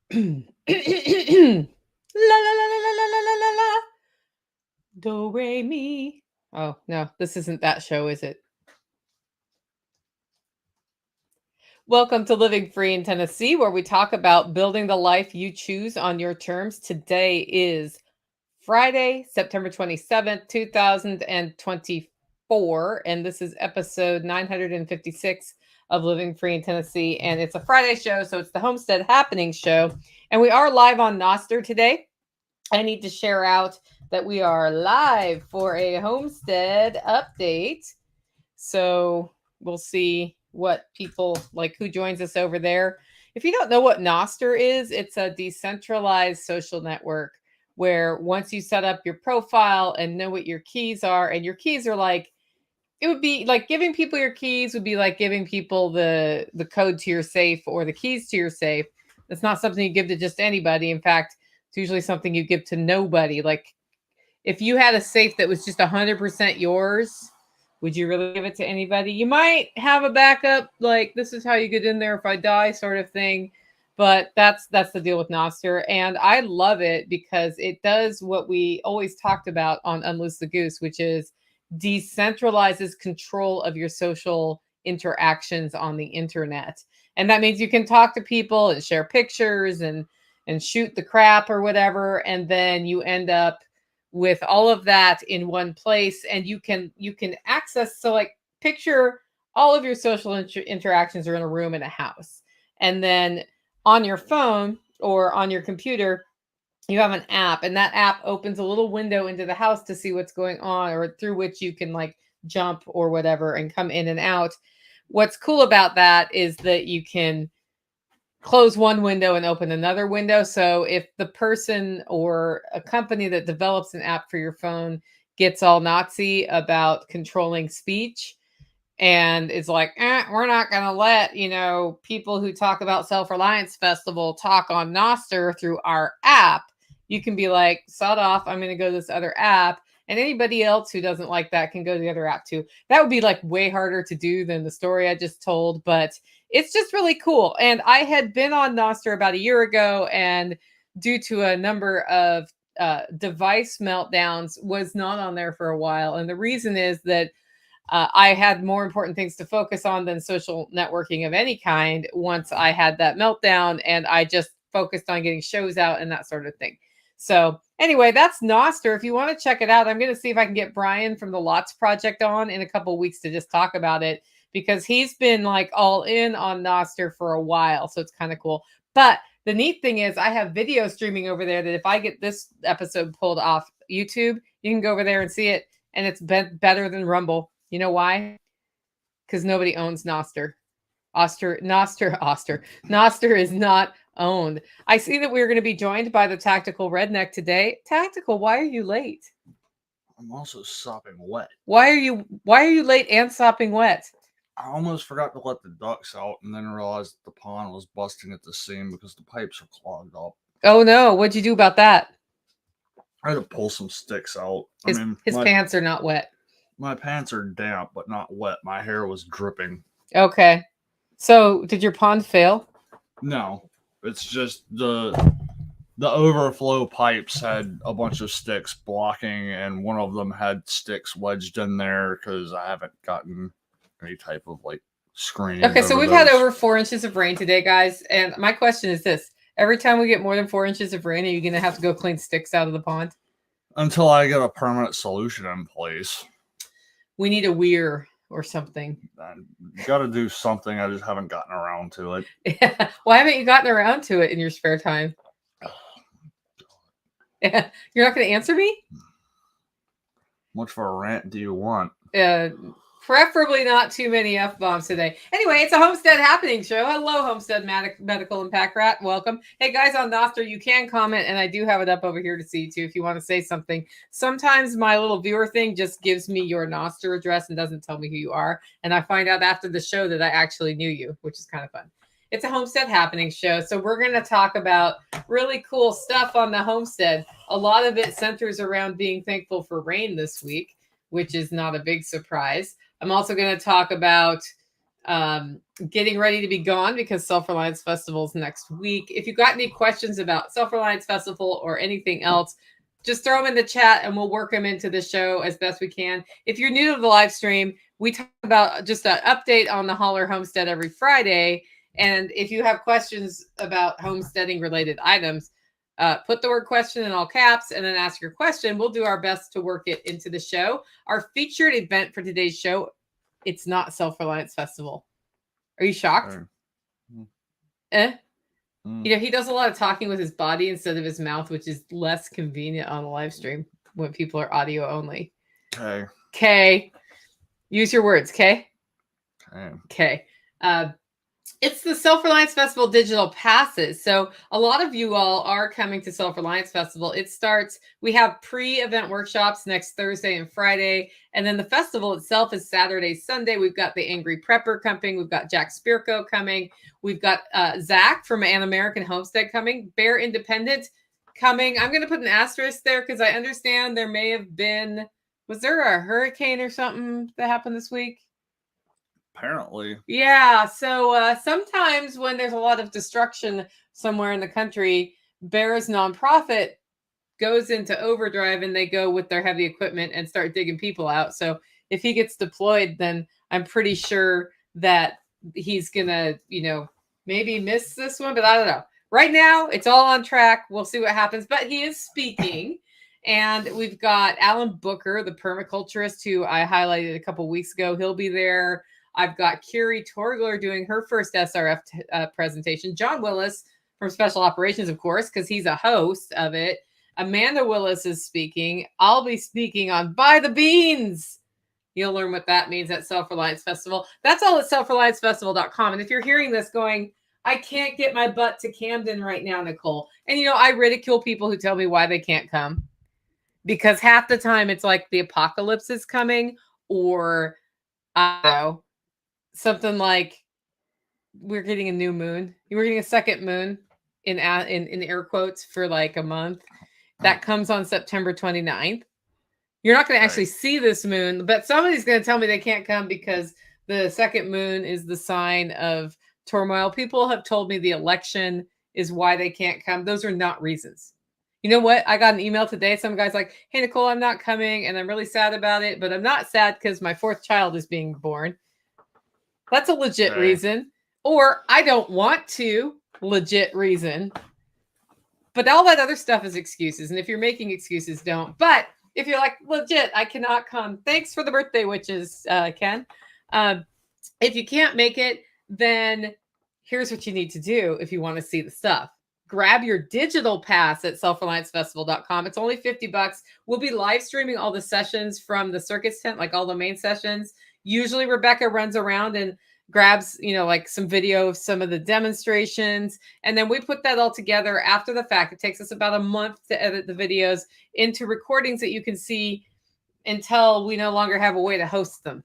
La la la la la la la la la. Do re mi. Oh no, this isn't that show, is it? Welcome to Living Free in Tennessee, where we talk about building the life you choose on your terms. Today is Friday, September 27th, 2024, and this is episode 956 of Living Free in Tennessee. And it's a Friday show, so it's the Homestead Happening show. And we are live on Noster today. I need to share out that we are live for a Homestead update. So we'll see what people like who joins us over there. If you don't know what Noster is, it's a decentralized social network where once you set up your profile and know what your keys are, and your keys are like, it would be like giving people your keys would be like giving people the code to your safe or the keys to your safe. That's not something you give to just anybody. In fact, it's usually something you give to nobody. Like if you had a safe that was just 100% yours, would you really give it to anybody? You might have a backup, like this is how you get in there if I die, sort of thing. But that's the deal with Nostr, and I love it because it does what we always talked about on Unloose the Goose, which is decentralizes control of your social interactions on the internet. And that means you can talk to people and share pictures and shoot the crap or whatever, and then you end up with all of that in one place, and you can access, so like picture all of your social interactions are in a room in a house, and then on your phone or on your computer you have an app, and that app opens a little window into the house to see what's going on, or through which you can like jump or whatever and come in and out. What's cool about that is that you can close one window and open another window. So if the person or a company that develops an app for your phone gets all Nazi about controlling speech and is like, we're not going to let, people who talk about Self-Reliance Festival talk on Noster through our app, you can be like, sod off, I'm going to go to this other app. And anybody else who doesn't like that can go to the other app too. That would be like way harder to do than the story I just told, but it's just really cool. And I had been on Noster about a year ago, and due to a number of device meltdowns, was not on there for a while. And the reason is that I had more important things to focus on than social networking of any kind once I had that meltdown, and I just focused on getting shows out and that sort of thing. So anyway, that's Noster. If you want to check it out, I'm going to see if I can get Brian from the Lots Project on in a couple of weeks to just talk about it, because he's been like all in on Noster for a while. So it's kind of cool. But the neat thing is I have video streaming over there that if I get this episode pulled off YouTube, you can go over there and see it. And it's better than Rumble. You know why? Because nobody owns Noster. Noster is not owned. I see that we're going to be joined by the Tactical Redneck today. Tactical, why are you late? I'm also sopping wet. Why are you late and sopping wet? I almost forgot to let the ducks out and then realized the pond was busting at the seam because the pipes are clogged up. Oh no, what'd you do about that? I had to pull some sticks out. His pants are not wet. My pants are damp but not wet. My hair was dripping. Okay. So did your pond fail? No. It's just the overflow pipes had a bunch of sticks blocking, and one of them had sticks wedged in there because I haven't gotten any type of like screening. Okay, so we've had over 4 inches of rain today, guys. And my question is this: every time we get more than 4 inches of rain, are you going to have to go clean sticks out of the pond? Until I get a permanent solution in place. We need a weir or something. You got to do something. I just haven't gotten around to it. Yeah. Why haven't you gotten around to it in your spare time? Yeah. You're not going to answer me? Much for a rant do you want? Preferably not too many F-bombs today. Anyway, it's a Homestead Happening show. Hello, Homestead Medical and Pack Rat. Welcome. Hey, guys, on Noster, you can comment, and I do have it up over here to see, too, if you want to say something. Sometimes my little viewer thing just gives me your Noster address and doesn't tell me who you are, and I find out after the show that I actually knew you, which is kind of fun. It's a Homestead Happening show, so we're going to talk about really cool stuff on the homestead. A lot of it centers around being thankful for rain this week, which is not a big surprise. I'm also going to talk about getting ready to be gone because Self-Reliance Festival is next week. If you got any questions about Self-Reliance Festival or anything else, just throw them in the chat and we'll work them into the show as best we can. If you're new to the live stream, we talk about just an update on the Holler Homestead every Friday. And if you have questions about homesteading related items, put the word question in all caps and then ask your question. We'll do our best to work it into the show. Our featured event for today's show, it's not Self-Reliance Festival. Are you shocked? You know, he does a lot of talking with his body instead of his mouth, which is less convenient on a live stream when people are audio only. Okay. Use your words, okay? Okay. It's the Self-Reliance Festival digital passes. So a lot of you all are coming to Self-Reliance Festival. It starts, we have pre-event workshops next Thursday and Friday. And then the festival itself is Saturday, Sunday. We've got the Angry Prepper coming. We've got Jack Spirko coming. We've got Zach from An American Homestead coming. Bear Independent coming. I'm going to put an asterisk there because I understand there may have been, was there a hurricane or something that happened this week? Apparently. Yeah. So sometimes when there's a lot of destruction somewhere in the country, Bear's nonprofit goes into overdrive and they go with their heavy equipment and start digging people out. So if he gets deployed, then I'm pretty sure that he's going to, you know, maybe miss this one, but I don't know. Right now, it's all on track. We'll see what happens. But he is speaking. And we've got Alan Booker, the permaculturist, who I highlighted a couple weeks ago. He'll be there. I've got Curie Torgler doing her first SRF presentation. John Willis from Special Operations, of course, because he's a host of it. Amanda Willis is speaking. I'll be speaking on Buy the Beans. You'll learn what that means at Self-Reliance Festival. That's all at selfreliancefestival.com. And if you're hearing this going, I can't get my butt to Camden right now, Nicole. And, you know, I ridicule people who tell me why they can't come. Because half the time it's like the apocalypse is coming, or I don't know, something like we're getting a new moon. We're getting a second moon in air quotes for like a month. That comes on September 29th. You're not going to actually see this moon, but somebody's going to tell me they can't come because the second moon is the sign of turmoil. People have told me the election is why they can't come. Those are not reasons. You know what? I got an email today. Some guy's like, hey, Nicole, I'm not coming and I'm really sad about it, but I'm not sad because my fourth child is being born. That's a legit reason. Or I don't want to, legit reason. But all that other stuff is excuses. And if you're making excuses, don't. But if you're like, legit, I cannot come. Thanks for the birthday wishes, Ken. If you can't make it, then here's what you need to do if you want to see the stuff. Grab your digital pass at selfreliancefestival.com. It's only $50. We'll be live streaming all the sessions from the circus tent, like all the main sessions. Usually Rebecca runs around and grabs, you know, like some video of some of the demonstrations. And then we put that all together after the fact. It takes us about a month to edit the videos into recordings that you can see until we no longer have a way to host them.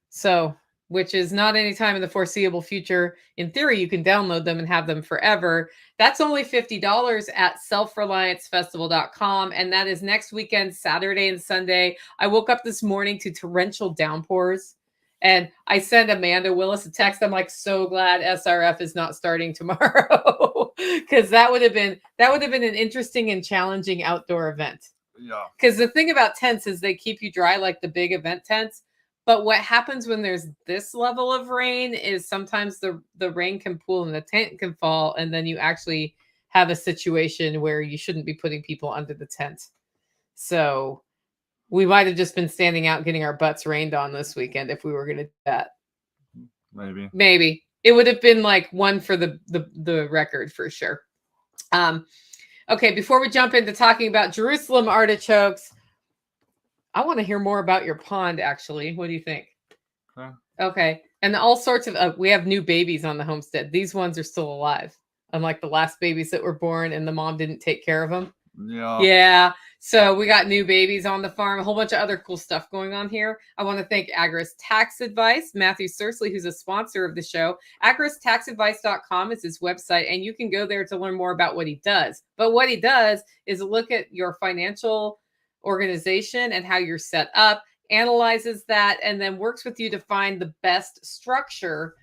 So, which is not any time in the foreseeable future. In theory, you can download them and have them forever. That's only $50 at selfreliancefestival.com. And that is next weekend, Saturday and Sunday. I woke up this morning to torrential downpours. And I sent Amanda Willis a text. I'm like, so glad SRF is not starting tomorrow. Because that would have been an interesting and challenging outdoor event. Yeah. Because the thing about tents is they keep you dry like the big event tents. But what happens when there's this level of rain is sometimes the rain can pool and the tent can fall. And then you actually have a situation where you shouldn't be putting people under the tent. So we might have just been standing out getting our butts rained on this weekend if we were going to do that. Maybe. It would have been like one for the record for sure. Okay, before we jump into talking about Jerusalem artichokes, I want to hear more about your pond, actually. What do you think? Okay. And all sorts of, we have new babies on the homestead. These ones are still alive. Unlike the last babies that were born and the mom didn't take care of them. Yeah. So we got new babies on the farm, a whole bunch of other cool stuff going on here. I want to thank Agris Tax Advice, Matthew Sursley, who's a sponsor of the show. AgrisTaxAdvice.com is his website, and you can go there to learn more about what he does. But what he does is look at your financial organization and how you're set up, analyzes that, and then works with you to find the best structure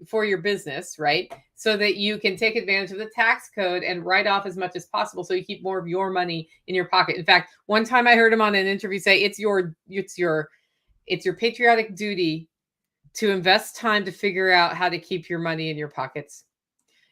for your business, right? So that you can take advantage of the tax code and write off as much as possible, so you keep more of your money in your pocket. In fact, one time I heard him on an interview say it's your patriotic duty to invest time to figure out how to keep your money in your pockets.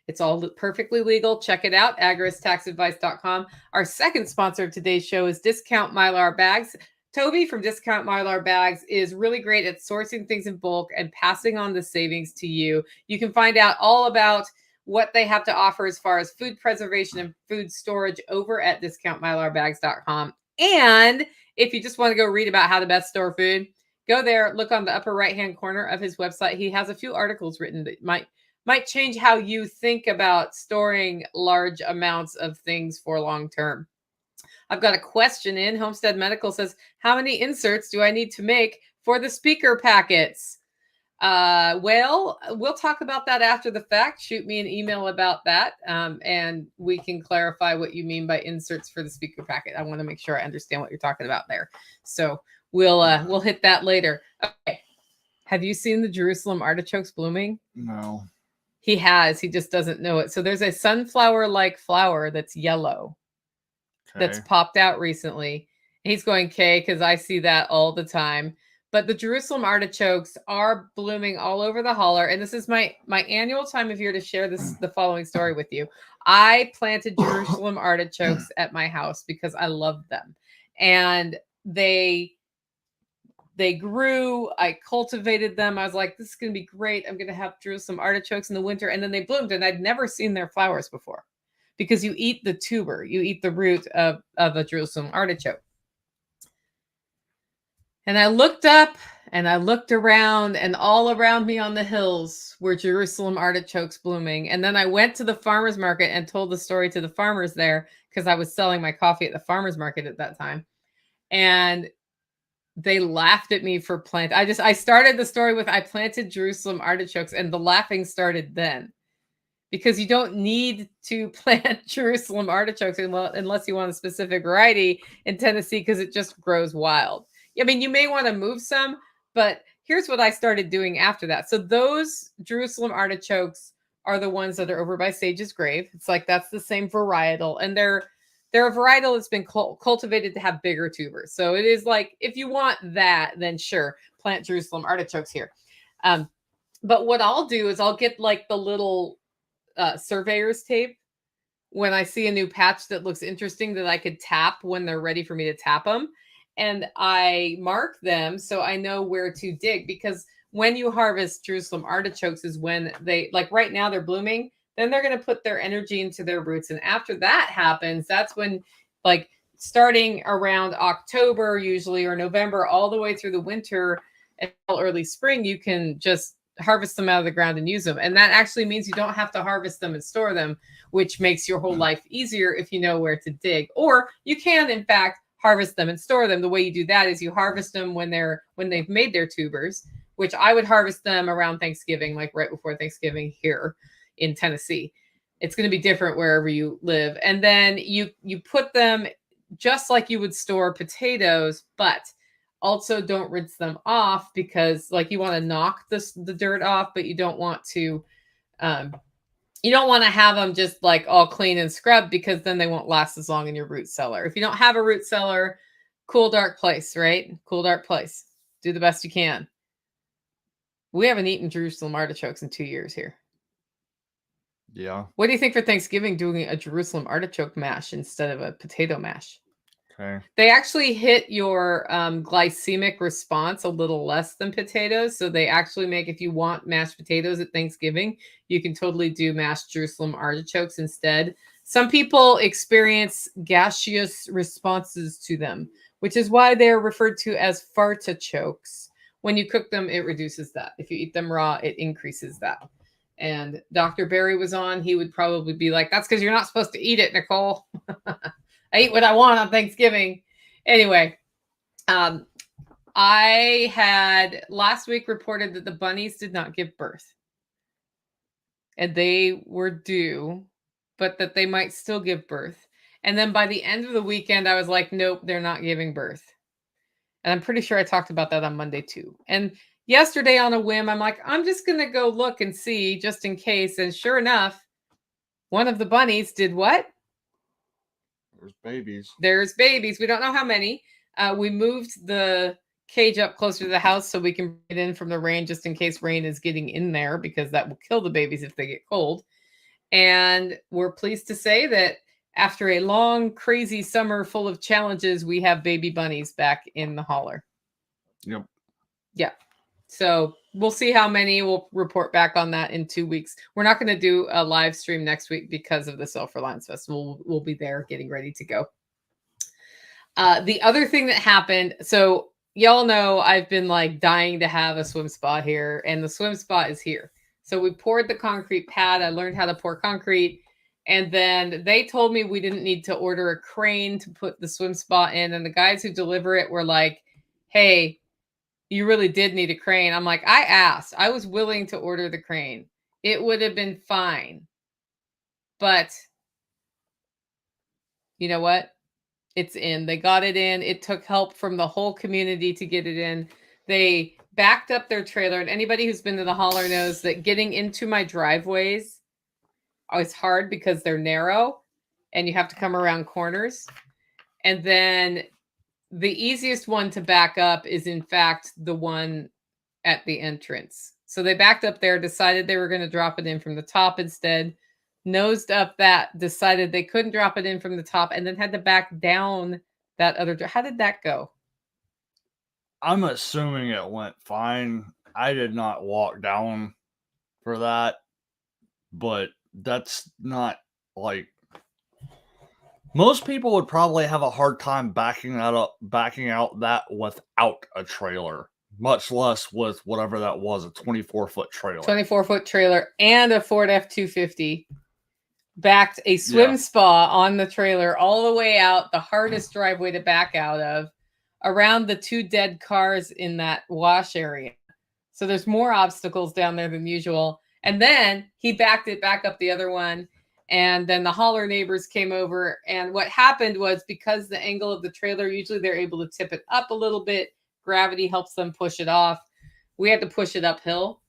It's all perfectly legal. Check it out, agoristaxadvice.com. Our second sponsor of today's show is Discount Mylar Bags. Toby from Discount Mylar Bags is really great at sourcing things in bulk and passing on the savings to you. You can find out all about what they have to offer as far as food preservation and food storage over at discountmylarbags.com. And if you just want to go read about how to best store food, go there, look on the upper right-hand corner of his website. He has a few articles written that might change how you think about storing large amounts of things for long term. I've got a question in. Homestead Medical says, how many inserts do I need to make for the speaker packets? Well, we'll talk about that after the fact. Shoot me an email about that, and we can clarify what you mean by inserts for the speaker packet. I want to make sure I understand what you're talking about there. So we'll hit that later. Okay. Have you seen the Jerusalem artichokes blooming? No. He has. He just doesn't know it. So there's a sunflower-like flower that's yellow that's popped out recently. He's going, okay, because I see that all the time. But the Jerusalem artichokes are blooming all over the holler. And this is my annual time of year to share the following story with you. I planted Jerusalem artichokes at my house because I loved them. And they grew. I cultivated them. I was like, this is going to be great. I'm going to have Jerusalem artichokes in the winter. And then they bloomed, and I'd never seen their flowers before, because you eat the tuber, you eat the root of a Jerusalem artichoke. And I looked up and I looked around, and all around me on the hills were Jerusalem artichokes blooming. And then I went to the farmer's market and told the story to the farmers there, because I was selling my coffee at the farmer's market at that time. And they laughed at me for plant. I started the story with, I planted Jerusalem artichokes, and the laughing started then, because you don't need to plant Jerusalem artichokes unless you want a specific variety in Tennessee, because it just grows wild. I mean, you may want to move some, but here's what I started doing after that. So those Jerusalem artichokes are the ones that are over by Sage's grave. It's like, that's the same varietal, and they're a varietal that's been cultivated to have bigger tubers. So it is like, if you want that, then sure, plant Jerusalem artichokes here. But what I'll do is I'll get like the little surveyor's tape when I see a new patch that looks interesting that I could tap when they're ready for me to tap them. And I mark them so I know where to dig, because when you harvest Jerusalem artichokes is when they, like right now they're blooming, then they're going to put their energy into their roots. And after that happens, that's when, like starting around October usually, or November, all the way through the winter and early spring, you can just harvest them out of the ground and use them. And that actually means you don't have to harvest them and store them, which makes your whole life easier if you know where to dig. Or you can, in fact, harvest them and store them. The way you do that is you harvest them when they've made their tubers, which I would harvest them around Thanksgiving, like right before Thanksgiving here in Tennessee. It's going to be different wherever you live. And then you put them just like you would store potatoes, but also don't rinse them off, because like you want to knock the dirt off, but you don't want to have them just like all clean and scrubbed, because then they won't last as long in your root cellar. If you don't have a root cellar, cool, dark place, right? Cool, dark place. Do the best you can. We haven't eaten Jerusalem artichokes in 2 years here. Yeah. What do you think for Thanksgiving, doing a Jerusalem artichoke mash instead of a potato mash? Okay. They actually hit your glycemic response a little less than potatoes. So they actually make, if you want mashed potatoes at Thanksgiving, you can totally do mashed Jerusalem artichokes instead. Some people experience gaseous responses to them, which is why they're referred to as fartichokes. When you cook them, it reduces that. If you eat them raw, it increases that. And Dr. Barry was on, he would probably be like, that's because you're not supposed to eat it, Nicole. I eat what I want on Thanksgiving. Anyway, I had last week reported that the bunnies did not give birth. And they were due, but that they might still give birth. And then by the end of the weekend, I was like, nope, they're not giving birth. And I'm pretty sure I talked about that on Monday too. And yesterday on a whim, I'm like, I'm just going to go look and see just in case. And sure enough, one of the bunnies did what? There's babies. There's babies. We don't know how many. We moved the cage up closer to the house so we can bring it in from the rain just in case rain is getting in there, because that will kill the babies if they get cold. And we're pleased to say that after a long, crazy summer full of challenges, we have baby bunnies back in the holler. Yep. Yeah. So we'll see how many. We'll report back on that in 2 weeks. We're not going to do a live stream next week because of the Self-Reliance Festival. We'll be there getting ready to go. The other thing that happened, so y'all know I've been like dying to have a swim spot here, and the swim spot is here. So we poured the concrete pad. I learned how to pour concrete. And then they told me we didn't need to order a crane to put the swim spot in. And the guys who deliver it were like, hey, you really did need a crane. I'm like, I asked. I was willing to order the crane. It would have been fine. But you know what? It's in. They got it in. It took help from the whole community to get it in. They backed up their trailer. And anybody who's been to the holler knows that getting into my driveways is hard because they're narrow and you have to come around corners. And then the easiest one to back up is, in fact, the one at the entrance. So they backed up there, decided they were going to drop it in from the top instead, nosed up that, decided they couldn't drop it in from the top, and then had to back down that other. How did that go? I'm assuming it went fine. I did not walk down for that, but that's not like most people would probably have a hard time backing out that without a trailer, much less with whatever that was, a 24-foot trailer. 24-foot trailer and a Ford F-250 backed a swim spa on the trailer all the way out, the hardest driveway to back out of, around the 2 dead cars in that wash area. So there's more obstacles down there than usual. And then he backed it back up the other one. And then the holler neighbors came over. And what happened was, because the angle of the trailer, usually they're able to tip it up a little bit. Gravity helps them push it off. We had to push it uphill.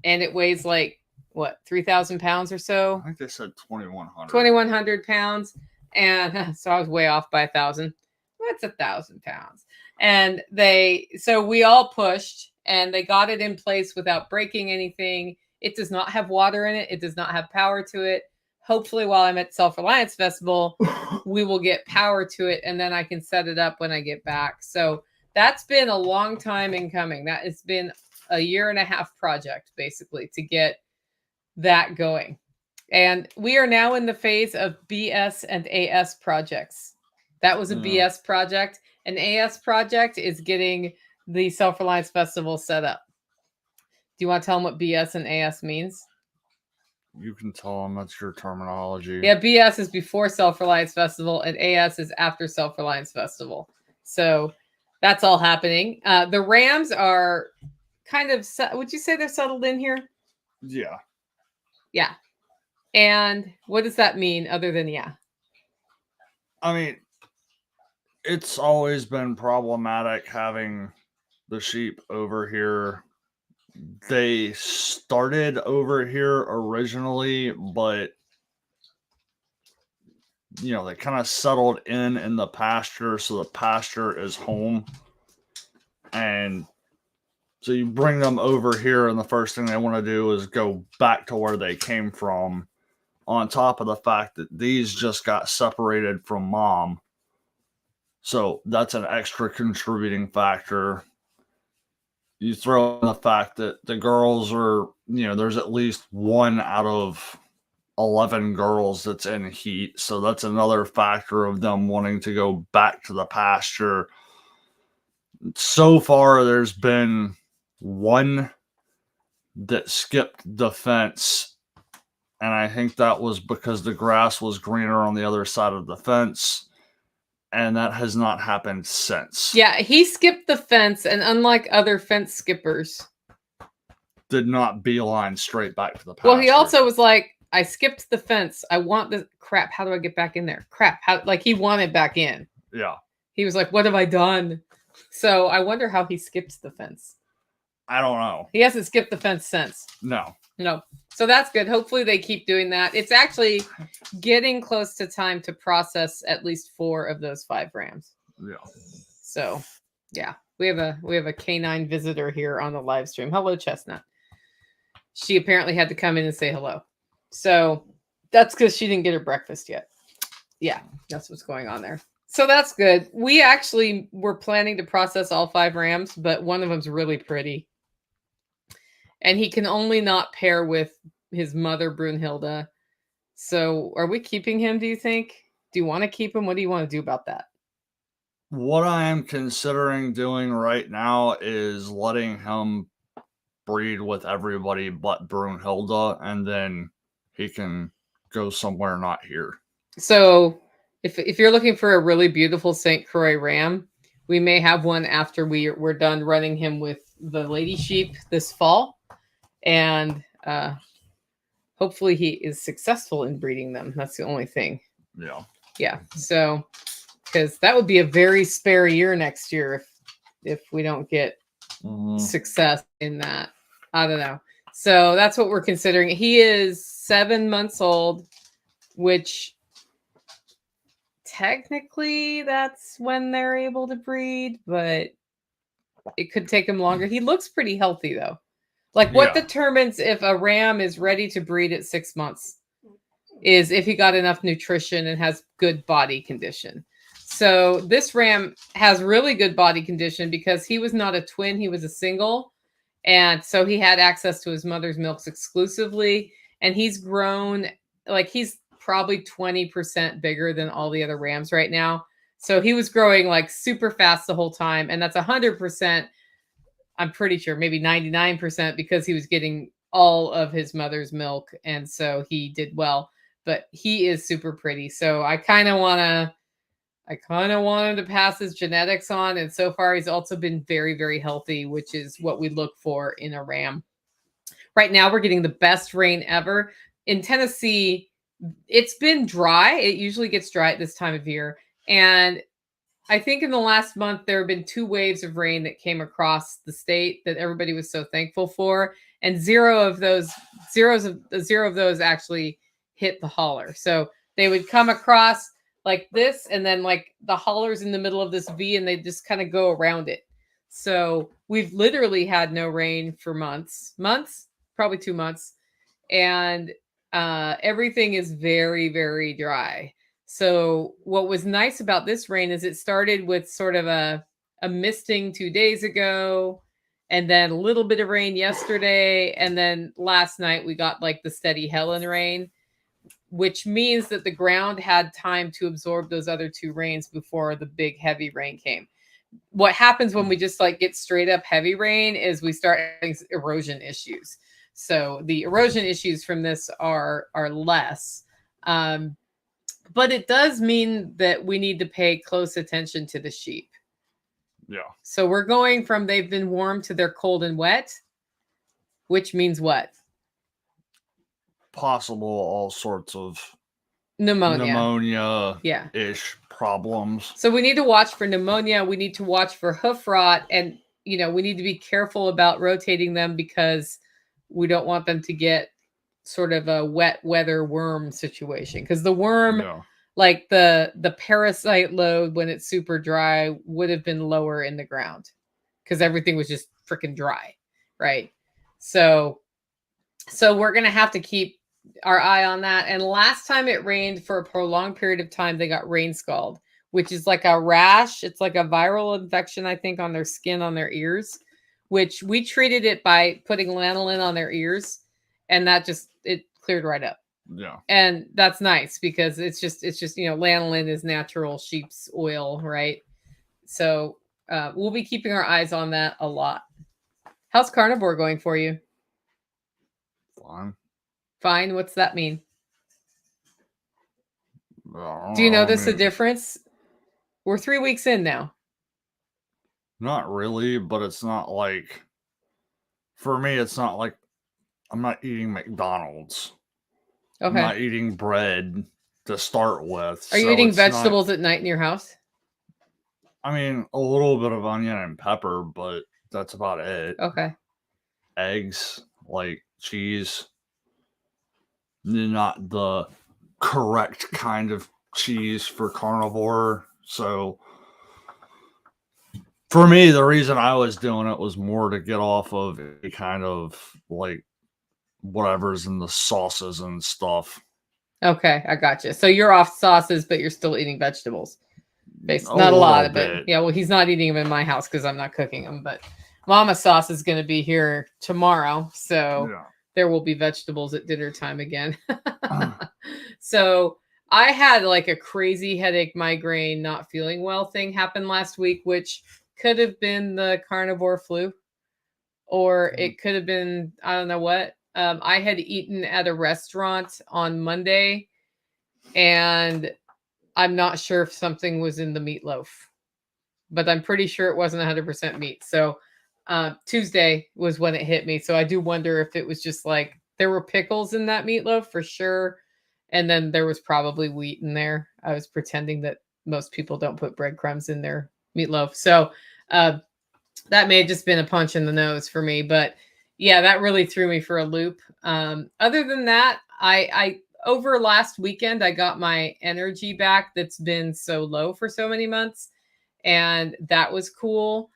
And it weighs like, what, 3,000 pounds or so? I think they said 2,100. 2,100 pounds. And so I was way off by 1,000. What's 1,000 pounds? And so we all pushed, and they got it in place without breaking anything. It does not have water in it. It does not have power to it. Hopefully, while I'm at Self-Reliance Festival, we will get power to it, and then I can set it up when I get back. So that's been a long time in coming. That has been a 1.5-year project, basically, to get that going. And we are now in the phase of BS and AS projects. That was a BS project. An AS project is getting the Self-Reliance Festival set up. Do you want to tell them what BS and AS means? You can tell them, that's your terminology. Yeah, BS is before Self-Reliance Festival, and AS is after Self-Reliance Festival. So that's all happening. The Rams are kind of, would you say they're settled in here? Yeah. Yeah. And what does that mean other than yeah? I mean, it's always been problematic having the sheep over here. They started over here originally, but they kind of settled in the pasture, so the pasture is home. And so you bring them over here, and the first thing they want to do is go back to where they came from, on top of the fact that these just got separated from mom. So that's an extra contributing factor. You throw in the fact that the girls are, there's at least 1 out of 11 girls that's in heat. So that's another factor of them wanting to go back to the pasture. So far, there's been 1 that skipped the fence. And I think that was because the grass was greener on the other side of the fence. And that has not happened since. Yeah, he skipped the fence, and unlike other fence skippers, did not beeline straight back to the pasture. Well, he also was like, I skipped the fence. I want this crap. How do I get back in there? Crap. He wanted back in. Yeah. He was like, what have I done? So I wonder how he skips the fence. I don't know. He hasn't skipped the fence since. No. So that's good. Hopefully they keep doing that. It's actually getting close to time to process at least 4 of those 5 rams. Yeah. So yeah, we have a canine visitor here on the live stream. Hello, Chestnut. She apparently had to come in and say hello. So that's because she didn't get her breakfast yet. Yeah, that's what's going on there. So that's good. We actually were planning to process all 5 rams, but one of them's really pretty. And he can only not pair with his mother, Brunhilde. So are we keeping him, do you think? Do you want to keep him? What do you want to do about that? What I am considering doing right now is letting him breed with everybody but Brunhilde, and then he can go somewhere not here. So if you're looking for a really beautiful St. Croix ram, we may have one after we're done running him with the lady sheep this fall. And hopefully he is successful in breeding them. That's the only thing. Yeah. So because that would be a very spare year next year if we don't get success in that. I don't know. So that's what we're considering. He is 7 months old, which technically that's when they're able to breed, but it could take him longer. He looks pretty healthy though. Like what determines if a ram is ready to breed at 6 months is if he got enough nutrition and has good body condition. So this ram has really good body condition because he was not a twin, he was a single. And so he had access to his mother's milks exclusively. And he's grown, like he's probably 20% bigger than all the other rams right now. So he was growing like super fast the whole time. And that's 100%, I'm pretty sure, maybe 99% because he was getting all of his mother's milk. And so he did well. But he is super pretty. So I kind of want him to pass his genetics on. And so far, he's also been very, very healthy, which is what we look for in a ram. Right now, we're getting the best rain ever. In Tennessee, it's been dry. It usually gets dry at this time of year. And I think in the last month, there have been 2 waves of rain that came across the state that everybody was so thankful for. And 0 of those actually hit the holler. So they would come across like this, and then like the holler's in the middle of this V, and they just kind of go around it. So we've literally had no rain for months, probably 2 months. And everything is very, very dry. So what was nice about this rain is it started with sort of a misting 2 days ago, and then a little bit of rain yesterday. And then last night we got like the steady Helen rain, which means that the ground had time to absorb those other 2 rains before the big heavy rain came. What happens when we just like get straight up heavy rain is we start having erosion issues. So the erosion issues from this are less. But it does mean that we need to pay close attention to the sheep. Yeah. So we're going from they've been warm to they're cold and wet, which means what? Possible all sorts of pneumonia-ish problems. So we need to watch for pneumonia. We need to watch for hoof rot. And, we need to be careful about rotating them because we don't want them to get sort of a wet weather worm situation. Because the worm, like the parasite load when it's super dry would have been lower in the ground because everything was just freaking dry, right? So we're going to have to keep our eye on that. And last time it rained for a prolonged period of time, they got rain scald, which is like a rash. It's like a viral infection, I think, on their skin, on their ears, which we treated it by putting lanolin on their ears. And that it cleared right up. Yeah. And that's nice because it's just, lanolin is natural sheep's oil, right? So we'll be keeping our eyes on that a lot. How's carnivore going for you? Fine. What's that mean? Do you notice a difference? We're 3 weeks in now. Not really, but it's not like, for me, it's not like I'm not eating McDonald's. Okay. I'm not eating bread to start with. Are you eating vegetables at night in your house? I mean, a little bit of onion and pepper, but that's about it. Okay. eggs, like cheese, not the correct kind of cheese for carnivore. So for me, the reason I was doing it was more to get off of a kind of like whatever's in the sauces and stuff. Okay, I got you. So you're off sauces, but you're still eating vegetables. A Not a lot little of it. bit. Yeah, well, he's not eating them in my house because I'm not cooking them. But Mama Sauce is going to be here tomorrow, so Yeah. there will be vegetables at dinner time again. So I had like a crazy headache, migraine, not feeling well thing happen last week, which could have been the carnivore flu, or it could have been, I don't know what. I had eaten at a restaurant on Monday, and I'm not sure if something was in the meatloaf, but I'm pretty sure it wasn't 100% meat. So Tuesday was when it hit me. So I do wonder if it was just like there were pickles in that meatloaf for sure. And then there was probably wheat in there. I was pretending that most people don't put breadcrumbs in their meatloaf. So uh, that may have just been a punch in the nose for me. But yeah, that really threw me for a loop. Other than that, I over last weekend, I got my energy back that's been so low for so many months. And that was cool.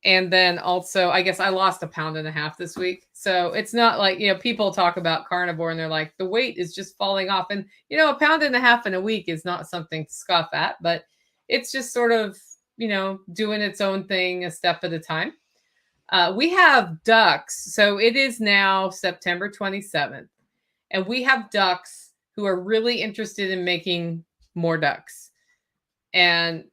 And then also, I guess I lost 1.5 pounds this week. So it's not like, people talk about carnivore and they're like, the weight is just falling off. And, 1.5 pounds in a week is not something to scoff at, but it's just sort of, doing its own thing a step at a time. We have ducks. So it is now September 27th. And we have ducks who are really interested in making more ducks. And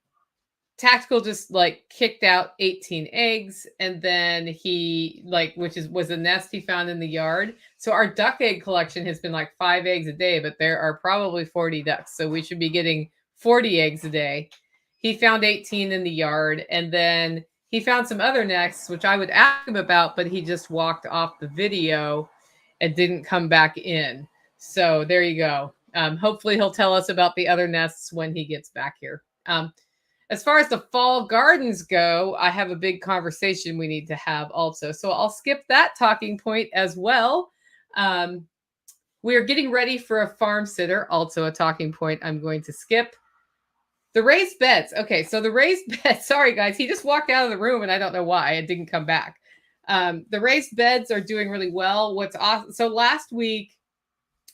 Tactical just like kicked out 18 eggs, and then he was a nest he found in the yard. So our duck egg collection has been like 5 eggs a day, but there are probably 40 ducks. So we should be getting 40 eggs a day. He found 18 in the yard, and then he found some other nests, which I would ask him about, but he just walked off the video and didn't come back in. So there you go. Hopefully he'll tell us about the other nests when he gets back here. As far as the fall gardens go, I have a big conversation we need to have also. So I'll skip that talking point as well. We are getting ready for a farm sitter, also a talking point I'm going to skip. The raised beds. Okay, so the raised beds. Sorry, guys. He just walked out of the room and I don't know why. It didn't come back. The raised beds are doing really well. What's awesome. So last week,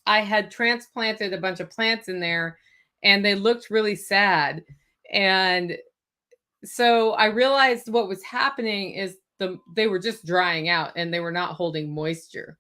I had transplanted a bunch of plants in there and they looked really sad. And so I realized what was happening is they were just drying out and they were not holding moisture.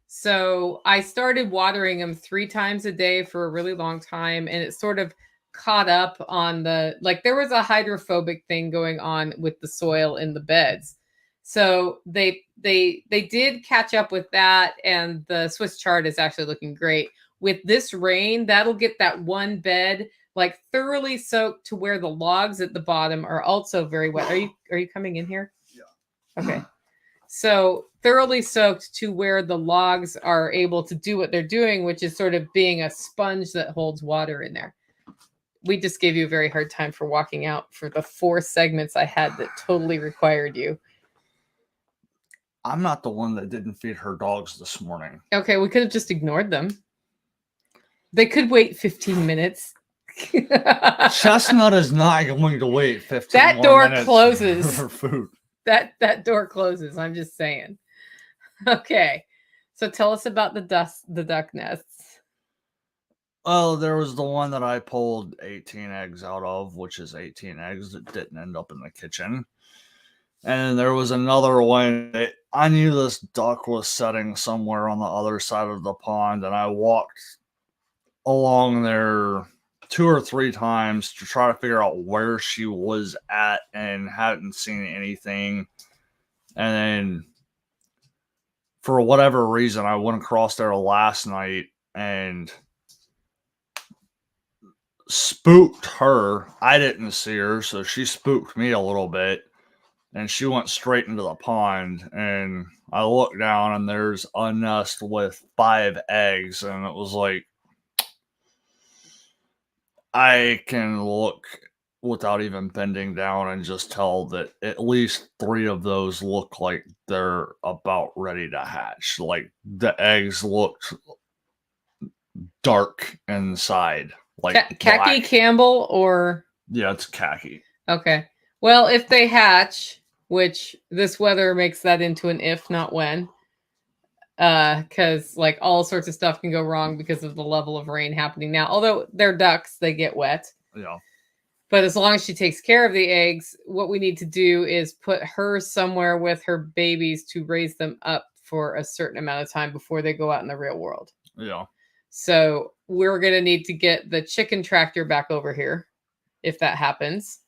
So I started watering them 3 times a day for a really long time, and it sort of caught up on there was a hydrophobic thing going on with the soil in the beds. So they did catch up with that, and the Swiss chard is actually looking great. With this rain, that'll get that one bed like thoroughly soaked to where the logs at the bottom are also very wet. Are you coming in here? Yeah. Okay. So thoroughly soaked to where the logs are able to do what they're doing, which is sort of being a sponge that holds water in there. We just gave you a very hard time for walking out for the 4 segments I had that totally required you. I'm not the one that didn't feed her dogs this morning. Okay, we could have just ignored them. They could wait 15 minutes. Chestnut is not going to wait 15 that more door minutes closes for food. That door closes. I'm just saying. Okay, so tell us about the duck nests. Well, there was the one that I pulled 18 eggs out of, which is 18 eggs that didn't end up in the kitchen. And there was another one that I knew this duck was setting somewhere on the other side of the pond, and I walked along there 2 or 3 times to try to figure out where she was at and hadn't seen anything. And then for whatever reason, I went across there last night and spooked her. I didn't see her, so she spooked me a little bit. And she went straight into the pond. And I looked down and there's a nest with 5 eggs. And it was like, I can look without even bending down and just tell that at least 3 of those look like they're about ready to hatch. Like the eggs looked dark inside, like Khaki black. Campbell or Yeah, it's khaki. okay. Well, if they hatch, which this weather makes that into an if, not when. Because like all sorts of stuff can go wrong because of the level of rain happening now. Although they're ducks, they get wet. Yeah. But as long as she takes care of the eggs, what we need to do is put her somewhere with her babies to raise them up for a certain amount of time before they go out in the real world. Yeah. So we're going to need to get the chicken tractor back over here if that happens,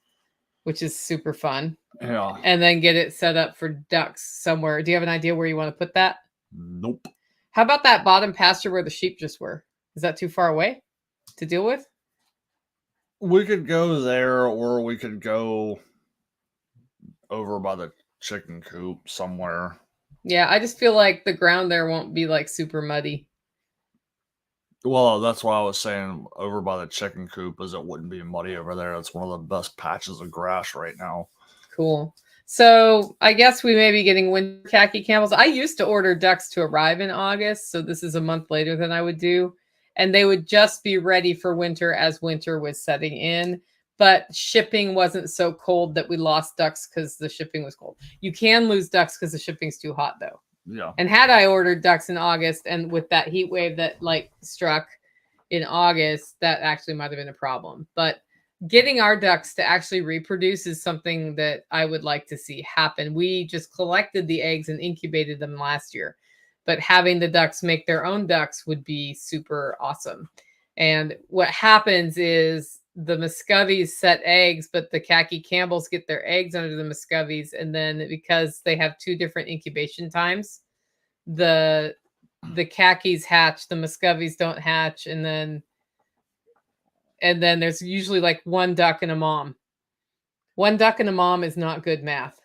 which is super fun. Yeah. And then get it set up for ducks somewhere. Do you have an idea where you want to put that? Nope. How about that bottom pasture where the sheep just were? Is that too far away to deal with? We could go there, or we could go over by the chicken coop somewhere. Yeah, I just feel like the ground there won't be like super muddy. Well, that's why I was saying over by the chicken coop, is it wouldn't be muddy over there. It's one of the best patches of grass right now. Cool. So I guess we may be getting winter khaki camels. I used to order ducks to arrive in August, so this is a month later than I would do. And they would just be ready for winter as winter was setting in. But shipping wasn't so cold that we lost ducks because the shipping was cold. You can lose ducks because the shipping's too hot, though. Yeah. And had I ordered ducks in August and with that heat wave that like struck in August, that actually might have been a problem. But getting our ducks to actually reproduce is something that I would like to see happen. We just collected the eggs and incubated them last year, but having the ducks make their own ducks would be super awesome. And what happens is the Muscovies set eggs, but the khaki Campbells get their eggs under the Muscovies. And then because they have 2 different incubation times, the khakis hatch, the Muscovies don't hatch. And then there's usually like 1 duck and a mom. 1 duck and a mom is not good math.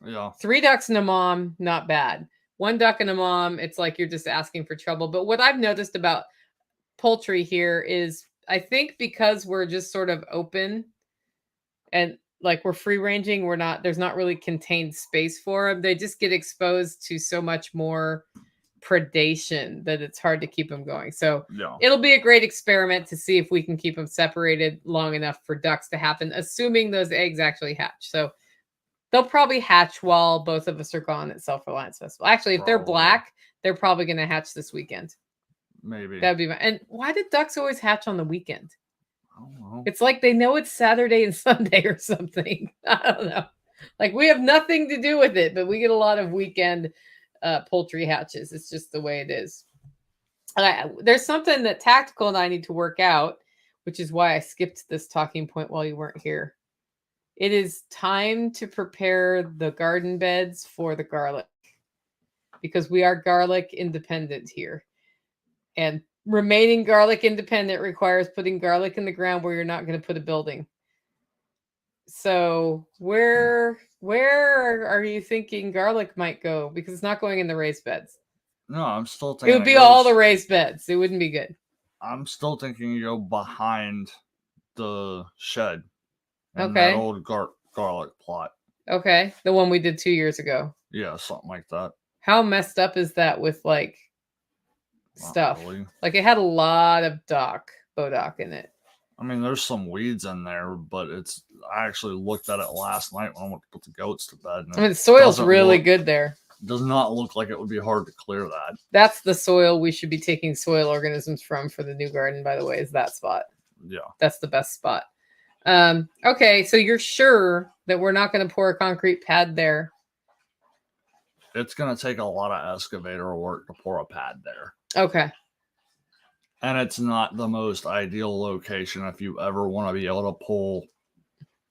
Yeah. 3 ducks and a mom, not bad. 1 duck and a mom, it's like you're just asking for trouble. But what I've noticed about poultry here is I think because we're just sort of open and like we're free ranging, there's not really contained space for them. They just get exposed to so much more predation that it's hard to keep them going. So Yeah. it'll be a great experiment to see if we can keep them separated long enough for ducks to happen, assuming those eggs actually hatch. So they'll probably hatch while both of us are gone at Self-Reliance Festival. Actually, if they're black, they're probably going to hatch this weekend. Maybe. That'd be and why did ducks always hatch on the weekend? I don't know. It's like they know it's Saturday and Sunday or something. I don't know. Like we have nothing to do with it, but we get a lot of weekend poultry hatches. It's just the way it is. There's something that Tactical and I need to work out, which is why I skipped this talking point while you weren't here. It is time to prepare the garden beds for the garlic because we are garlic independent here. And remaining garlic independent requires putting garlic in the ground where you're not going to put a building. So where are you thinking garlic might go? Because it's not going in the raised beds. No, I'm still thinking it would be all the raised beds. It wouldn't be good. I'm still thinking you go behind the shed. Okay. That old garlic plot. Okay. The one we did 2 years ago. Yeah, something like that. How messed up is that with like stuff? Really. Like it had a lot of bodock in it. I mean, there's some weeds in there, but I actually looked at it last night when I went to put the goats to bed. I mean, the soil's really good there. Does not look like it would be hard to clear that. That's the soil we should be taking soil organisms from for the new garden, by the way, is that spot. Yeah. That's the best spot. Okay, so you're sure that we're not going to pour a concrete pad there? It's going to take a lot of excavator work to pour a pad there. Okay. And it's not the most ideal location if you ever want to be able to pull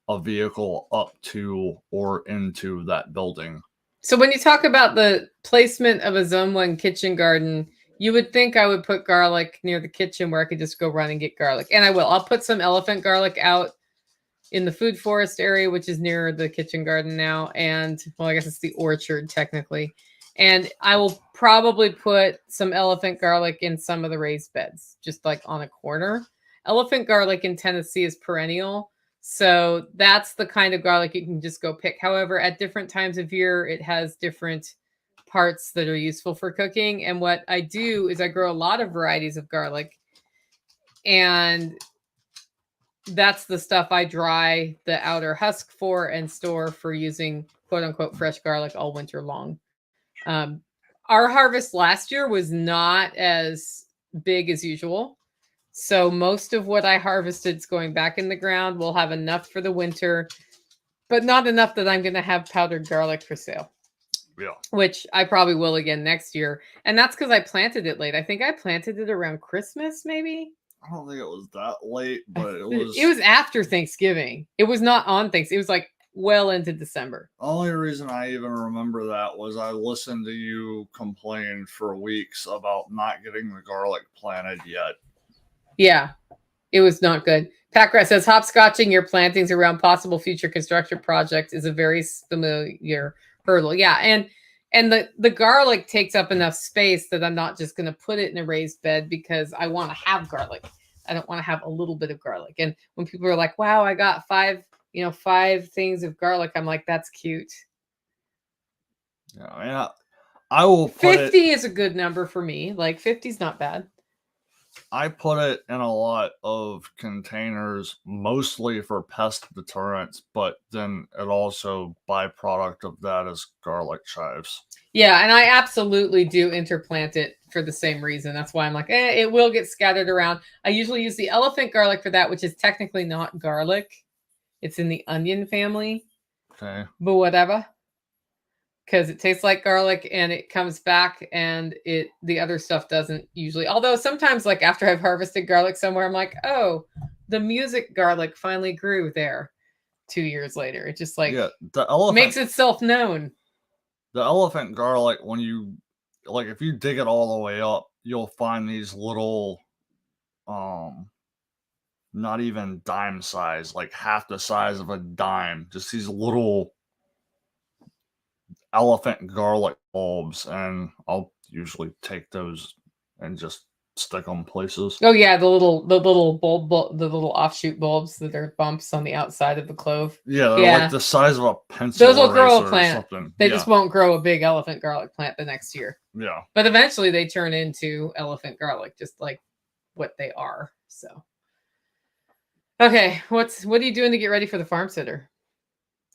a vehicle up to or into that building. So when you talk about the placement of a Zone 1 kitchen garden, you would think I would put garlic near the kitchen where I could just go run and get garlic. And I will. I'll put some elephant garlic out in the food forest area, which is near the kitchen garden now. And, well, I guess it's the orchard technically. And I will probably put some elephant garlic in some of the raised beds, just like on a corner. Elephant garlic in Tennessee is perennial. So that's the kind of garlic you can just go pick. However, at different times of year, it has different parts that are useful for cooking. And what I do is I grow a lot of varieties of garlic, and that's the stuff I dry the outer husk for and store for using quote unquote fresh garlic all winter long. Um, our harvest last year was not as big as usual. So most of what I harvested is going back in the ground. We'll have enough for the winter, but not enough that I'm going to have powdered garlic for sale. Yeah. Which I probably will again next year. And that's because I planted it late. I think I planted it around Christmas, maybe. I don't think it was that late, but it was. It was after Thanksgiving. It was not on Thanksgiving. It was like well into December. The only reason I even remember that was I listened to you complain for weeks about not getting the garlic planted yet. Yeah, it was not good. Packrat says hopscotching your plantings around possible future construction projects is a very familiar hurdle. Yeah, and the garlic takes up enough space that I'm not just going to put it in a raised bed because I want to have garlic. I don't want to have a little bit of garlic. And when people are like, "Wow, I got 5 things of garlic," I'm like, "That's cute." Yeah, I mean, I will put 50 is a good number for me. Like 50 is not bad. I put it in a lot of containers, mostly for pest deterrents, but then it also byproduct of that is garlic chives. Yeah, and I absolutely do interplant it for the same reason. That's why I'm like, it will get scattered around. I usually use the elephant garlic for that, which is technically not garlic. It's in the onion family. Okay. But whatever. Because it tastes like garlic and it comes back, and the other stuff doesn't usually. Although sometimes, like after I've harvested garlic somewhere, I'm like, oh, the music garlic finally grew there 2 years later. It just like makes itself known. The elephant garlic, when you if you dig it all the way up, you'll find these little not even dime size, like half the size of a dime, just these little elephant garlic bulbs, and I'll usually take those and just stick them places. Oh yeah, the little bulb, the little offshoot bulbs that are bumps on the outside of the clove. Yeah, they're like the size of a pencil. Those will grow a plant. They just won't grow a big elephant garlic plant the next year. Yeah. But eventually they turn into elephant garlic, just like what they are. So okay, what are you doing to get ready for the farm sitter?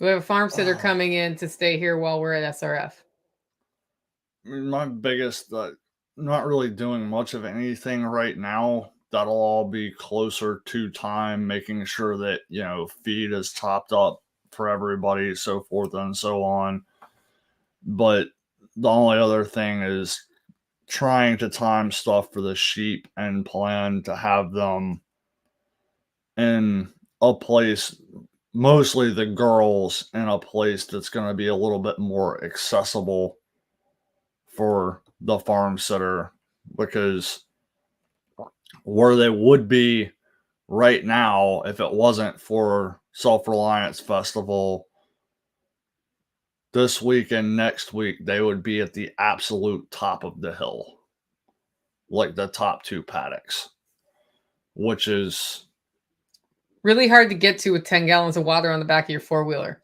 We have a farm sitter coming in to stay here while we're at SRF. My biggest, not really doing much of anything right now. That'll all be closer to time, making sure that, feed is topped up for everybody, so forth and so on. But the only other thing is trying to time stuff for the sheep and plan to have them in a place, mostly the girls, in a place that's going to be a little bit more accessible for the farm sitter, because where they would be right now, if it wasn't for Self-Reliance Festival this week and next week, they would be at the absolute top of the hill, like the top 2 paddocks, which is really hard to get to with 10 gallons of water on the back of your 4-wheeler.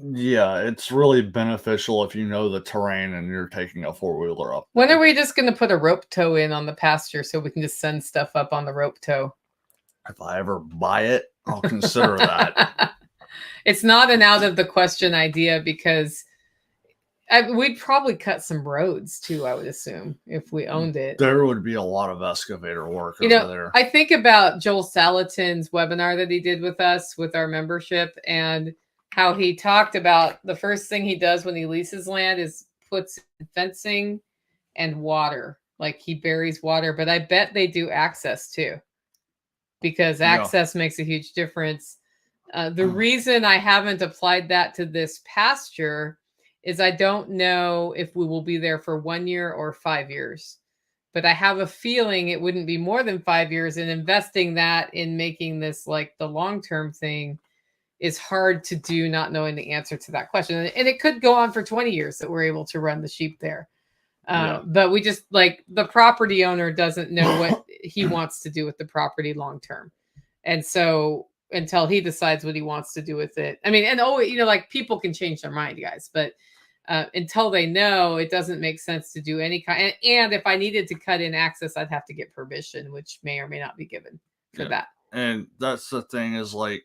Yeah, it's really beneficial if you know the terrain and you're taking a 4-wheeler up. When are we just going to put a rope tow in on the pasture so we can just send stuff up on the rope tow? If I ever buy it, I'll consider that. It's not an out of the question idea, because we'd probably cut some roads too, I would assume, if we owned it. There would be a lot of excavator work over there. I think about Joel Salatin's webinar that he did with us with our membership, and how he talked about the first thing he does when he leases land is puts fencing and water. Like he buries water, but I bet they do access too, because access makes a huge difference. The reason I haven't applied that to this pasture is I don't know if we will be there for 1 year or 5 years, but I have a feeling it wouldn't be more than 5 years, and investing that in making this like the long-term thing is hard to do, not knowing the answer to that question. And it could go on for 20 years that we're able to run the sheep there. But we just the property owner doesn't know what he wants to do with the property long-term. And so until he decides what he wants to do with it. I mean, and like people can change their mind, guys, but until they know, it doesn't make sense to do any kind. And if I needed to cut in access, I'd have to get permission, which may or may not be given for that. And that's the thing is like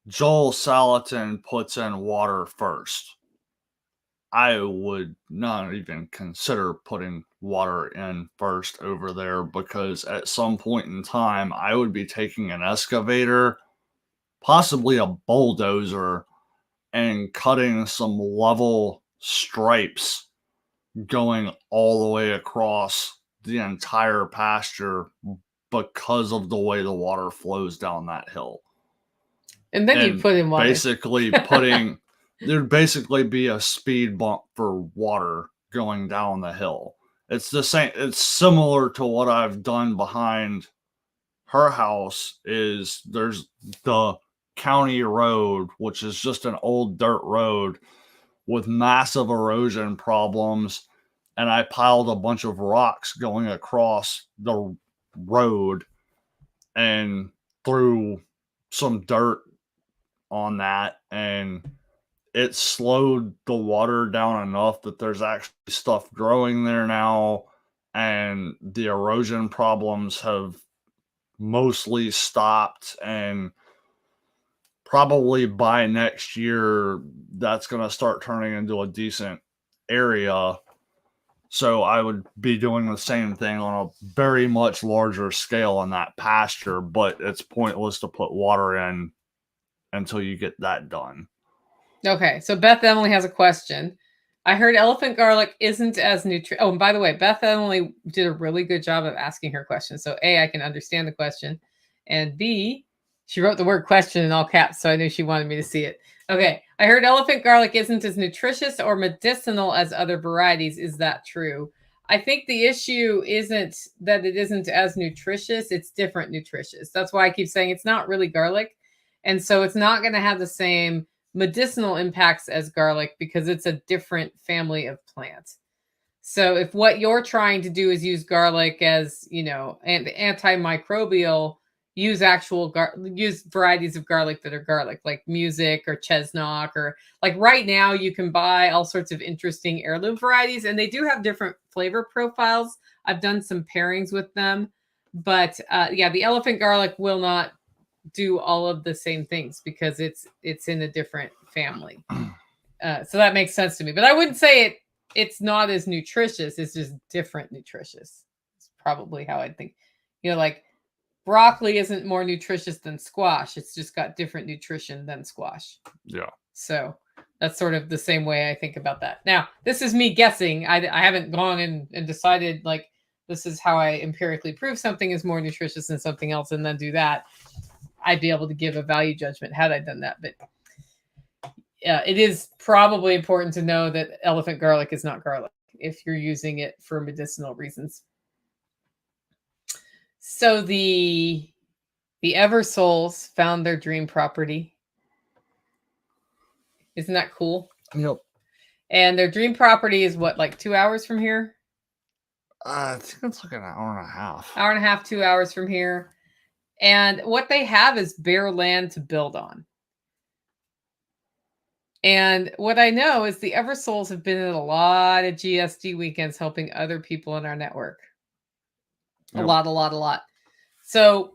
Joel Salatin puts in water first. I would not even consider putting water in first over there because at some point in time, I would be taking an excavator, possibly a bulldozer, and cutting some level stripes going all the way across the entire pasture because of the way the water flows down that hill. And then you put in water. Basically there'd basically be a speed bump for water going down the hill. It's the same. It's similar to what I've done behind her house. Is there's the county road, which is just an old dirt road with massive erosion problems, and I piled a bunch of rocks going across the road and threw some dirt on that, and it slowed the water down enough that there's actually stuff growing there now, and the erosion problems have mostly stopped, and probably by next year that's going to start turning into a decent area. So I would be doing the same thing on a very much larger scale in that pasture, but it's pointless to put water in until you get that done. Okay, so Beth Emily has a question. I heard elephant garlic isn't as nutritious. Oh, and by the way, Beth Emily did a really good job of asking her question. So A, I can understand the question. And B, she wrote the word question in all caps, so I knew she wanted me to see it. Okay, I heard elephant garlic isn't as nutritious or medicinal as other varieties. Is that true? I think the issue isn't that it isn't as nutritious. It's different nutritious. That's why I keep saying it's not really garlic. And so it's not going to have the same medicinal impacts as garlic because it's a different family of plants. So if what you're trying to do is use garlic as, and antimicrobial, use use varieties of garlic that are garlic, like music or chestnut, or like right now you can buy all sorts of interesting heirloom varieties, and they do have different flavor profiles. I've done some pairings with them, but the elephant garlic will not do all of the same things because it's in a different family. So that makes sense to me, but I wouldn't say it's not as nutritious. It's just different nutritious. It's probably how I'd think. Like broccoli isn't more nutritious than squash. It's just got different nutrition than squash. Yeah. So that's sort of the same way I think about that. Now, this is me guessing. I haven't gone and decided like this is how I empirically prove something is more nutritious than something else and then do that. I'd be able to give a value judgment had I done that. But yeah, it is probably important to know that elephant garlic is not garlic if you're using it for medicinal reasons. So the Eversoles found their dream property. Isn't that cool? Yep. And their dream property is what, like 2 hours from here? I think it's like an hour and a half. Hour and a half, 2 hours from here. And what they have is bare land to build on. And what I know is the Eversoles have been at a lot of GSD weekends helping other people in our network. Yep. A lot. So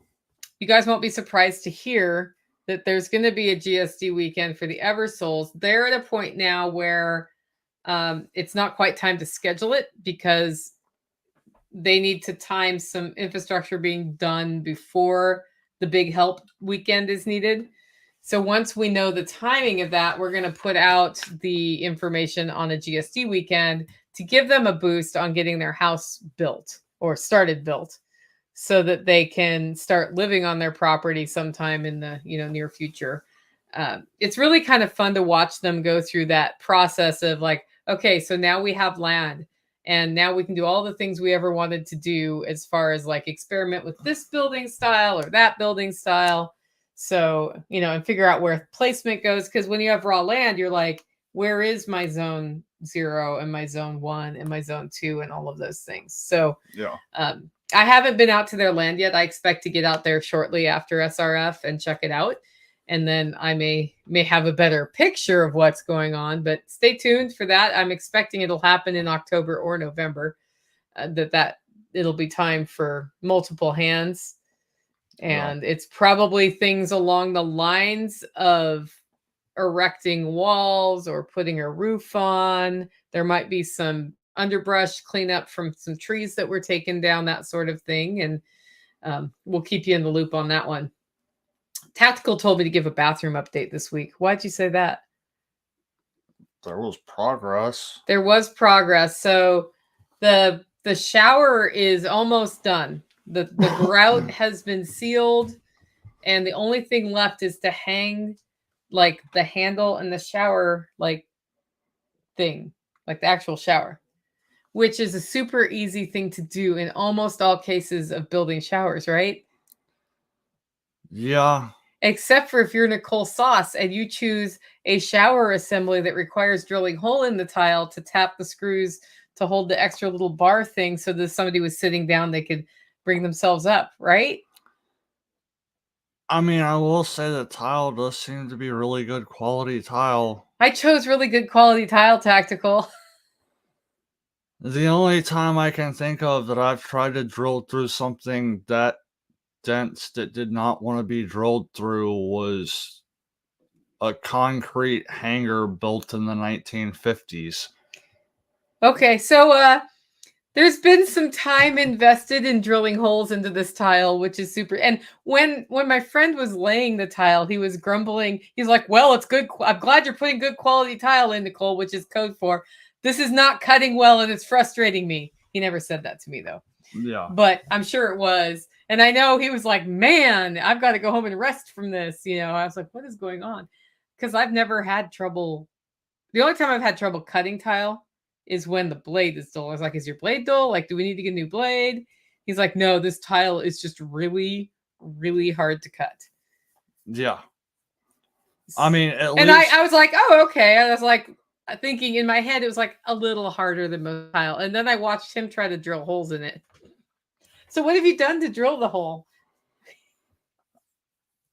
you guys won't be surprised to hear that there's going to be a GSD weekend for the Eversoles. They're at a point now where it's not quite time to schedule it because they need to time some infrastructure being done before the big help weekend is needed. So once we know the timing of that, we're going to put out the information on a GSD weekend to give them a boost on getting their house built or started built so that they can start living on their property sometime in the near future. It's really kind of fun to watch them go through that process of like, okay, so now we have land. And now we can do all the things we ever wanted to do as far as like experiment with this building style or that building style. So, and figure out where placement goes. Because when you have raw land, you're like, where is my zone 0 and my zone 1 and my zone 2 and all of those things. So, yeah. I haven't been out to their land yet. I expect to get out there shortly after SRF and check it out. And then I may have a better picture of what's going on, but stay tuned for that. I'm expecting it'll happen in October or November. That it'll be time for multiple hands. And it's probably things along the lines of erecting walls or putting a roof on. There might be some underbrush cleanup from some trees that were taken down, that sort of thing. And we'll keep you in the loop on that one. Tactical told me to give a bathroom update this week. Why'd you say that? There was progress. There was progress. So the shower is almost done. The grout has been sealed, and the only thing left is to hang like the handle and the shower like thing, like the actual shower, which is a super easy thing to do in almost all cases of building showers, right? Yeah. Except for if you're Nicole Sauce and you choose a shower assembly that requires drilling hole in the tile to tap the screws to hold the extra little bar thing so that if somebody was sitting down, they could bring themselves up, right? I mean, I will say that tile does seem to be really good quality tile. I chose really good quality tile, Tactical. The only time I can think of that I've tried to drill through something that dense that did not want to be drilled through was a concrete hangar built in the 1950s. Okay, so there's been some time invested in drilling holes into this tile, which is super. And when my friend was laying the tile, he was grumbling. He's like, well, it's good. I'm glad you're putting good quality tile in, Nicole, which is code for this is not cutting well and it's frustrating me. He never said that to me, though. Yeah. But I'm sure it was. And I know he was like, man, I've got to go home and rest from this. You know, I was like, what is going on? Because I've never had trouble. The only time I've had trouble cutting tile is when the blade is dull. I was like, is your blade dull? Like, do we need to get a new blade? He's like, no, this tile is just really, really hard to cut. Yeah. I mean, at and least... I was like, oh, okay. I was like thinking in my head, it was like a little harder than most tile. And then I watched him try to drill holes in it. So what have you done to drill the hole?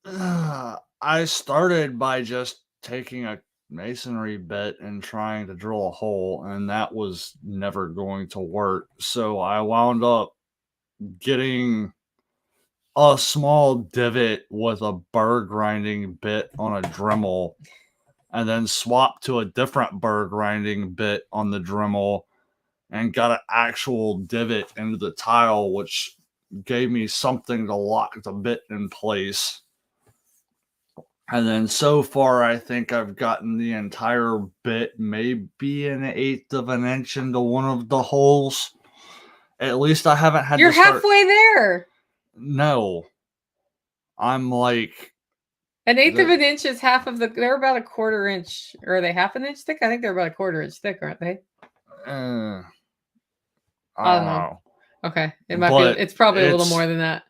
I started by just taking a masonry bit and trying to drill a hole, and that was never going to work. So I wound up getting a small divot with a burr grinding bit on a Dremel, and then swapped to a different burr grinding bit on the Dremel and got an actual divot into the tile, which gave me something to lock the bit in place. And then so far, I think I've gotten the entire bit maybe an 1/8 of an inch into one of the holes. At least I haven't had You're to start... halfway there. No. I'm like... An 1/8 of an inch is half of the... They're about a 1/4 inch. Or are they half an inch thick? I think they're about a 1/4 inch thick, aren't they? I don't know. Okay. It might be... It's probably a little more than that.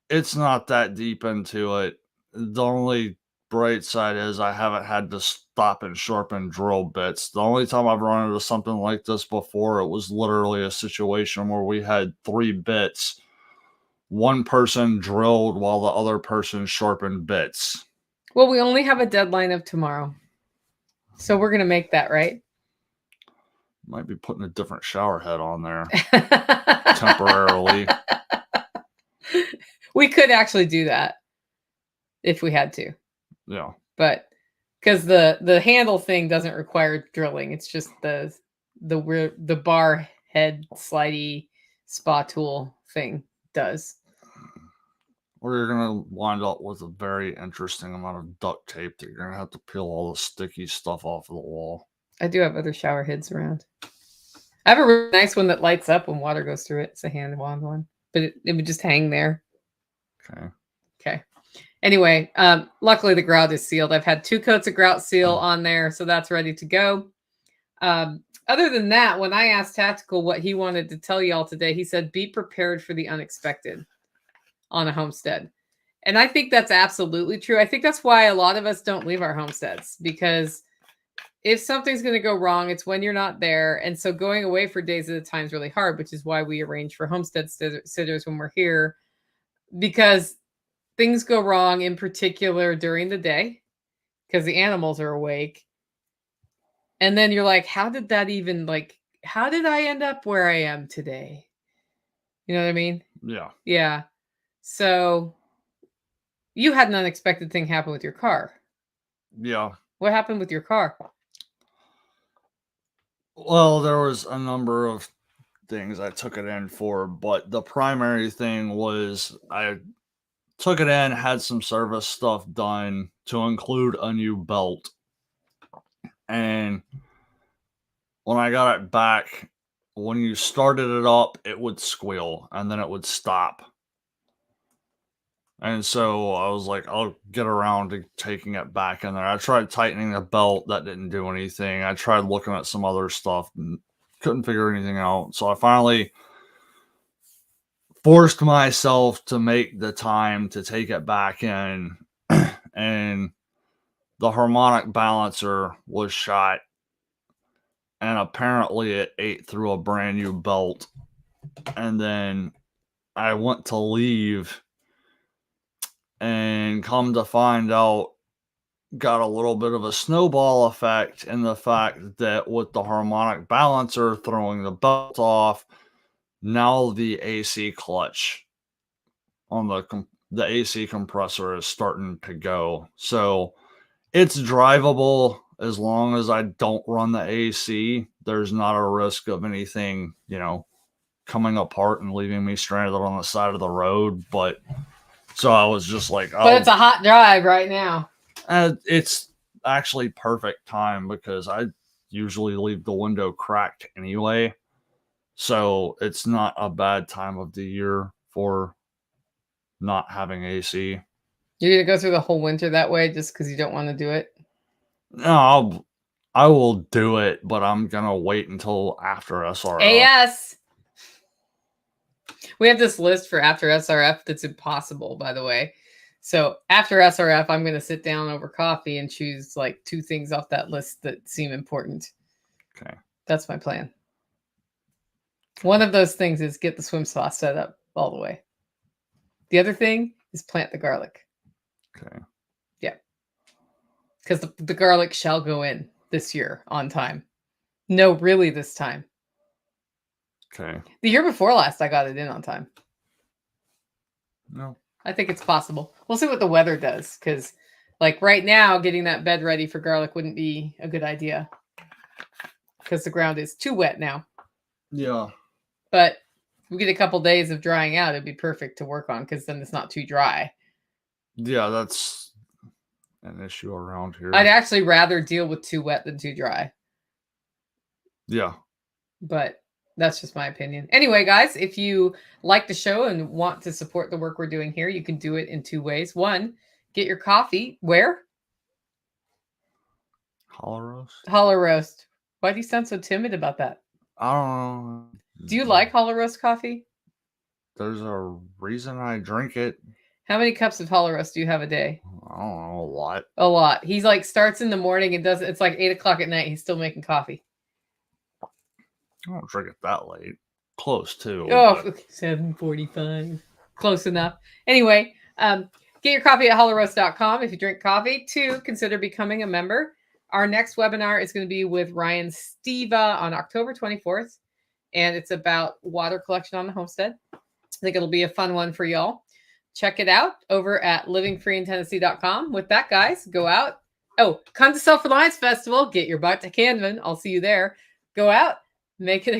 It's not that deep into it. The only bright side is I haven't had to stop and sharpen drill bits. The only time I've run into something like this before, it was literally a situation where we had 3 bits. One person drilled while the other person sharpened bits. Well, we only have a deadline of tomorrow. So we're going to make that, right? Might be putting a different shower head on there temporarily. We could actually do that if we had to. Yeah. But because the handle thing doesn't require drilling. It's just the bar head slidey spa tool thing does. Or you're going to wind up with a very interesting amount of duct tape that you're going to have to peel all the sticky stuff off of the wall. I do have other shower heads around. I have a really nice one that lights up when water goes through it. It's a hand-wound one. But it would just hang there. Okay. Anyway, luckily the grout is sealed. I've had 2 coats of grout seal on there, so that's ready to go. Other than that, when I asked Tactical what he wanted to tell y'all today, he said, be prepared for the unexpected on a homestead. And I think that's absolutely true. I think that's why a lot of us don't leave our homesteads, because if something's going to go wrong, it's when you're not there. And so going away for days at a time is really hard, which is why we arrange for homestead sitters when we're here, because things go wrong, in particular during the day, because the animals are awake. And then you're like, how did that even, like, how did I end up where I am today? You know what I mean? Yeah. Yeah. So you had an unexpected thing happen with your car. Yeah. What happened with your car? Well, there was a number of things I took it in for, but the primary thing was I took it in, had some service stuff done to include a new belt. And when I got it back, when you started it up, it would squeal and then it would stop. And so I was like, I'll get around to taking it back in there. I tried tightening the belt, that didn't do anything. I tried looking at some other stuff and couldn't figure anything out. So I finally forced myself to make the time to take it back in. And the harmonic balancer was shot. And apparently it ate through a brand new belt. And then I went to leave, and come to find out, got a little bit of a snowball effect in the fact that with the harmonic balancer throwing the belt off, now the AC clutch on the AC compressor is starting to go. So it's drivable as long as I don't run the AC. There's not a risk of anything, coming apart and leaving me stranded on the side of the road. But so I was just like, But it's a hot drive right now. It's actually perfect time because I usually leave the window cracked anyway. So it's not a bad time of the year for not having AC. You're going to go through the whole winter that way just because you don't want to do it? No, I will do it, but I'm going to wait until after SRF. AS! We have this list for after SRF that's impossible, by the way. So after SRF, I'm going to sit down over coffee and choose like 2 things off that list that seem important. Okay. That's my plan. One of those things is get the swim spa set up all the way. The other thing is plant the garlic. Okay. Yeah. Because the garlic shall go in this year on time. No, really this time. Okay. The year before last, I got it in on time. No. I think it's possible. We'll see what the weather does, because like right now, getting that bed ready for garlic wouldn't be a good idea because the ground is too wet now. Yeah. But if we get a couple days of drying out, it'd be perfect to work on because then it's not too dry. Yeah, that's an issue around here. I'd actually rather deal with too wet than too dry. Yeah. But that's just my opinion. Anyway, guys, if you like the show and want to support the work we're doing here, you can do it in 2 ways. One, get your coffee. Where? Hollow Roast? Hollow Roast. Why do you sound so timid about that? I don't know. Do you like Hollow Roast coffee? There's a reason I drink it. How many cups of Hollow Roast do you have a day? I don't know, a lot. A lot. He's like starts in the morning and does it's like 8 o'clock at night. He's still making coffee. I don't drink it that late. Close too. Oh, 7:45. Close enough. Anyway, get your coffee at hollowroast.com if you drink coffee. 2, consider becoming a member. Our next webinar is going to be with Ryan Steva on October 24th, and it's about water collection on the homestead. I think it'll be a fun one for y'all. Check it out over at livingfreeintennessee.com. With that, guys, go out. Oh, come to Self-Reliance Festival. Get your butt to Canvan. I'll see you there. Go out. Make it a